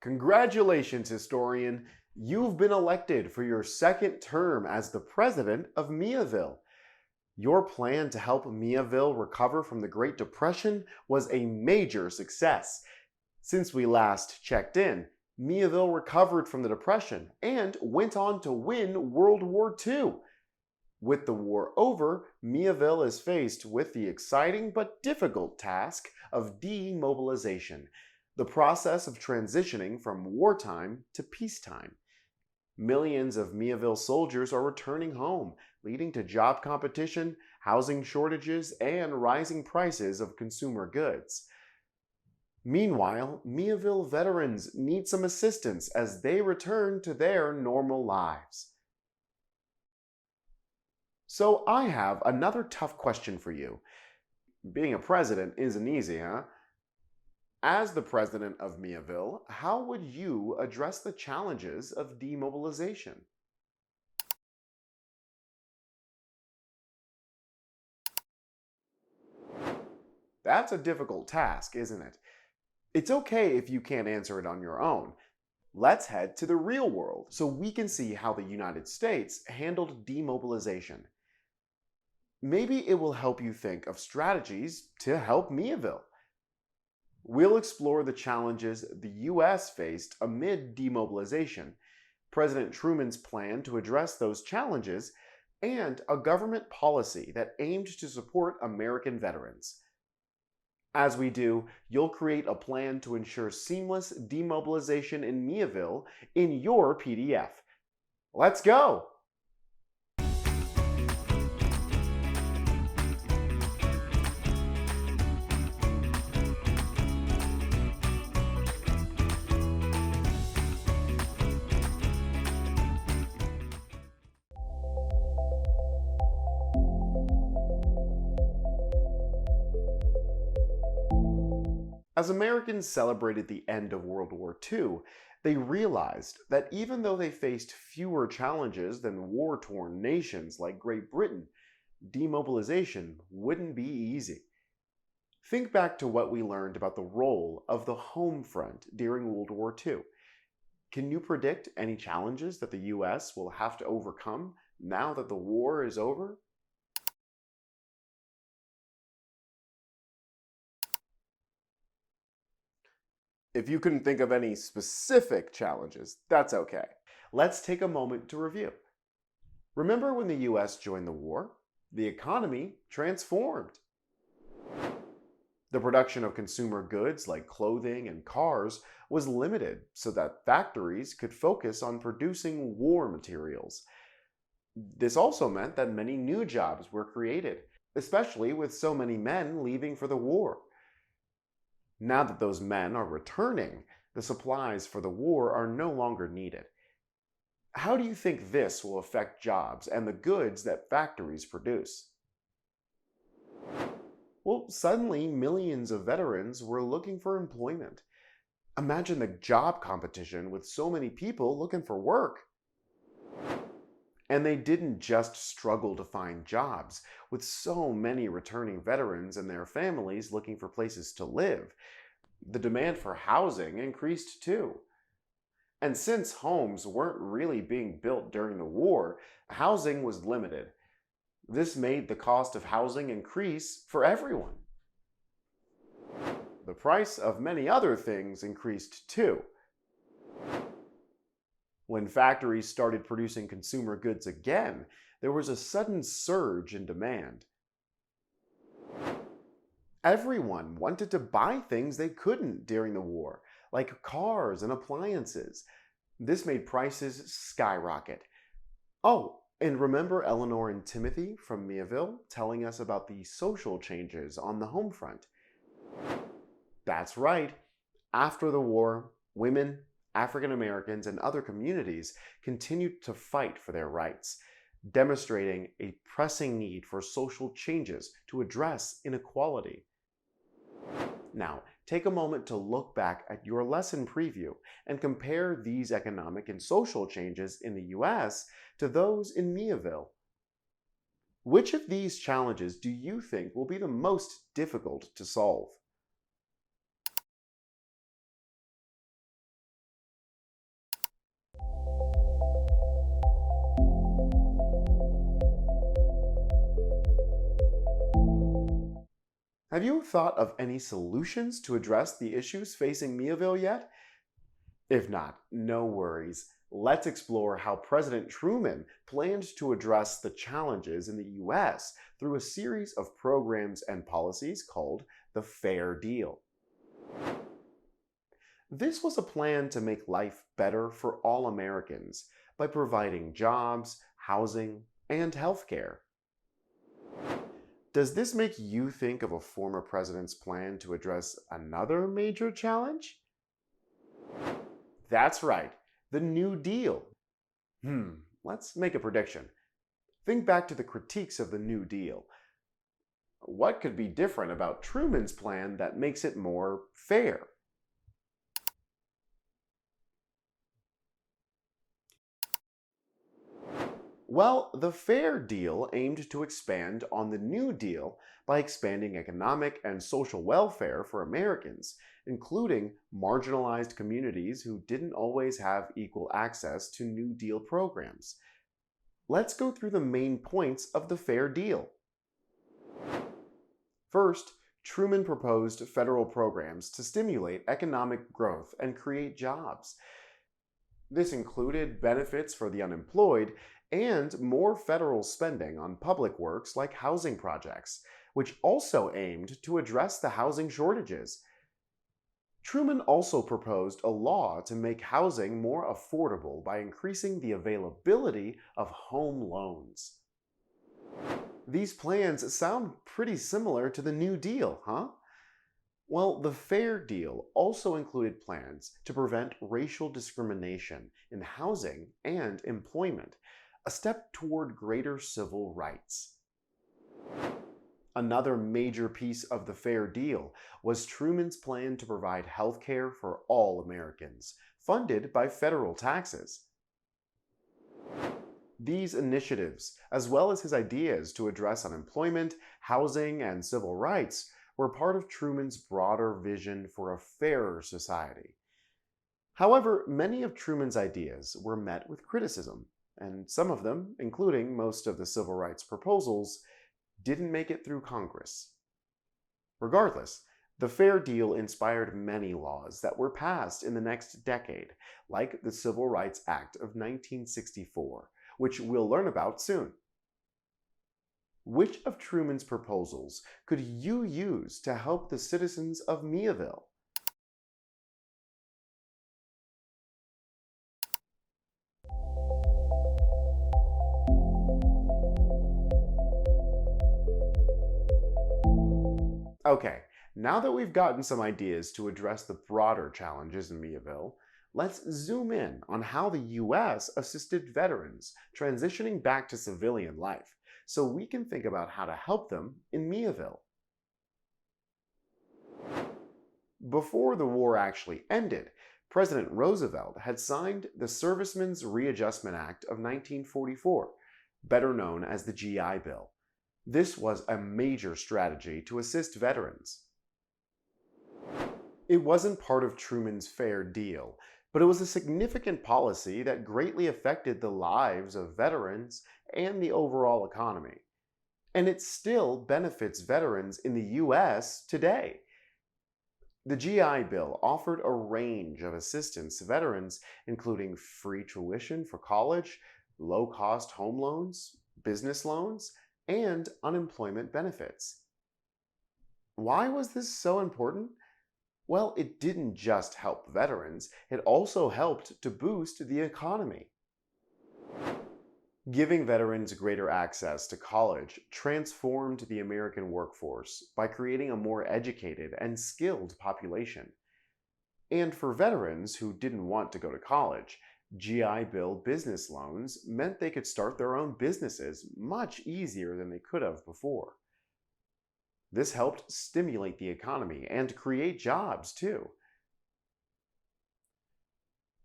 Congratulations, historian! You've been elected for your second term as the president of Miaville. Your plan to help Miaville recover from the Great Depression was a major success. Since we last checked in, Miaville recovered from the Depression and went on to win World War II. With the war over, Miaville is faced with the exciting but difficult task of demobilization, the process of transitioning from wartime to peacetime. Millions of Miaville soldiers are returning home, leading to job competition, housing shortages, and rising prices of consumer goods. Meanwhile, Miaville veterans need some assistance as they return to their normal lives. So I have another tough question for you. Being a president isn't easy, huh? As the president of Miaville, how would you address the challenges of demobilization? That's a difficult task, isn't it? It's okay if you can't answer it on your own. Let's head to the real world so we can see how the United States handled demobilization. Maybe it will help you think of strategies to help Miaville. We'll explore the challenges the U.S. faced amid demobilization, President Truman's plan to address those challenges, and a government policy that aimed to support American veterans. As we do, you'll create a plan to ensure seamless demobilization in Miaville in your PDF. Let's go! As Americans celebrated the end of World War II, they realized that even though they faced fewer challenges than war-torn nations like Great Britain, demobilization wouldn't be easy. Think back to what we learned about the role of the home front during World War II. Can you predict any challenges that the US will have to overcome now that the war is over? If you couldn't think of any specific challenges, that's okay. Let's take a moment to review. Remember when the US joined the war? The economy transformed. The production of consumer goods like clothing and cars was limited so that factories could focus on producing war materials. This also meant that many new jobs were created, especially with so many men leaving for the war. Now that those men are returning, the supplies for the war are no longer needed. How do you think this will affect jobs and the goods that factories produce? Well, suddenly millions of veterans were looking for employment. Imagine the job competition with so many people looking for work. And they didn't just struggle to find jobs, with so many returning veterans and their families looking for places to live. The demand for housing increased too. And since homes weren't really being built during the war, housing was limited. This made the cost of housing increase for everyone. The price of many other things increased too. When factories started producing consumer goods again, there was a sudden surge in demand. Everyone wanted to buy things they couldn't during the war, like cars and appliances. This made prices skyrocket. Oh, and remember Eleanor and Timothy from Miaville telling us about the social changes on the home front? That's right. After the war, women, African Americans, and other communities continued to fight for their rights, demonstrating a pressing need for social changes to address inequality. Now, take a moment to look back at your lesson preview and compare these economic and social changes in the US to those in Miaville. Which of these challenges do you think will be the most difficult to solve? Have you thought of any solutions to address the issues facing Miaville yet? If not, no worries. Let's explore how President Truman planned to address the challenges in the US through a series of programs and policies called the Fair Deal. This was a plan to make life better for all Americans by providing jobs, housing, and healthcare. Does this make you think of a former president's plan to address another major challenge? That's right, the New Deal. Let's make a prediction. Think back to the critiques of the New Deal. What could be different about Truman's plan that makes it more fair? Well, the Fair Deal aimed to expand on the New Deal by expanding economic and social welfare for Americans, including marginalized communities who didn't always have equal access to New Deal programs. Let's go through the main points of the Fair Deal. First, Truman proposed federal programs to stimulate economic growth and create jobs. This included benefits for the unemployed and more federal spending on public works like housing projects, which also aimed to address the housing shortages. Truman also proposed a law to make housing more affordable by increasing the availability of home loans. These plans sound pretty similar to the New Deal, huh? Well, the Fair Deal also included plans to prevent racial discrimination in housing and employment, a step toward greater civil rights. Another major piece of the Fair Deal was Truman's plan to provide health care for all Americans, funded by federal taxes. These initiatives, as well as his ideas to address unemployment, housing, and civil rights, were part of Truman's broader vision for a fairer society. However, many of Truman's ideas were met with criticism, and some of them, including most of the civil rights proposals, didn't make it through Congress. Regardless, the Fair Deal inspired many laws that were passed in the next decade, like the Civil Rights Act of 1964, which we'll learn about soon. Which of Truman's proposals could you use to help the citizens of Miaville? Okay, now that we've gotten some ideas to address the broader challenges in Miaville, let's zoom in on how the US assisted veterans transitioning back to civilian life, so we can think about how to help them in Miaville. Before the war actually ended, President Roosevelt had signed the Servicemen's Readjustment Act of 1944, better known as the GI Bill. This was a major strategy to assist veterans. It wasn't part of Truman's Fair Deal, but it was a significant policy that greatly affected the lives of veterans and the overall economy. And it still benefits veterans in the US today. The GI Bill offered a range of assistance to veterans, including free tuition for college, low-cost home loans, business loans, and unemployment benefits. Why was this so important? Well, it didn't just help veterans, it also helped to boost the economy. Giving veterans greater access to college transformed the American workforce by creating a more educated and skilled population. And for veterans who didn't want to go to college, GI Bill business loans meant they could start their own businesses much easier than they could have before. This helped stimulate the economy and create jobs too.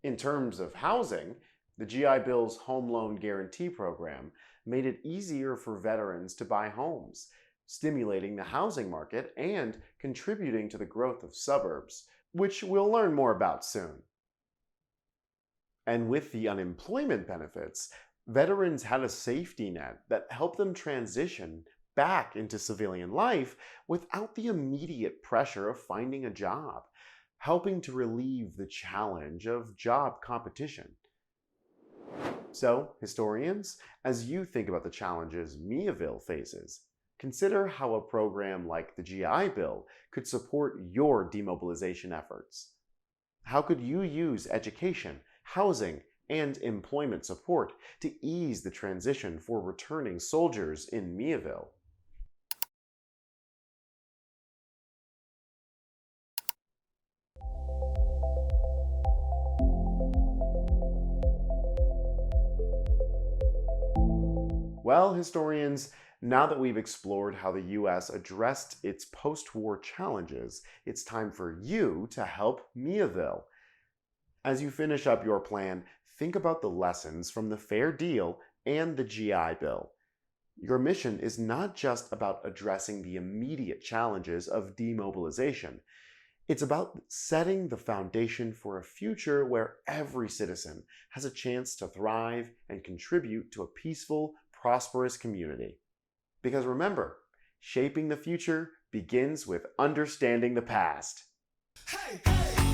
In terms of housing, the GI Bill's Home Loan Guarantee Program made it easier for veterans to buy homes, stimulating the housing market and contributing to the growth of suburbs, which we'll learn more about soon. And with the unemployment benefits, veterans had a safety net that helped them transition back into civilian life without the immediate pressure of finding a job, helping to relieve the challenge of job competition. So, historians, as you think about the challenges Miaville faces, consider how a program like the GI Bill could support your demobilization efforts. How could you use education, housing, and employment support to ease the transition for returning soldiers in Miaville? Well, historians, now that we've explored how the US addressed its post war challenges, it's time for you to help Miaville. As you finish up your plan, think about the lessons from the Fair Deal and the GI Bill. Your mission is not just about addressing the immediate challenges of demobilization. It's about setting the foundation for a future where every citizen has a chance to thrive and contribute to a peaceful, prosperous community. Because remember, shaping the future begins with understanding the past. Hey, hey!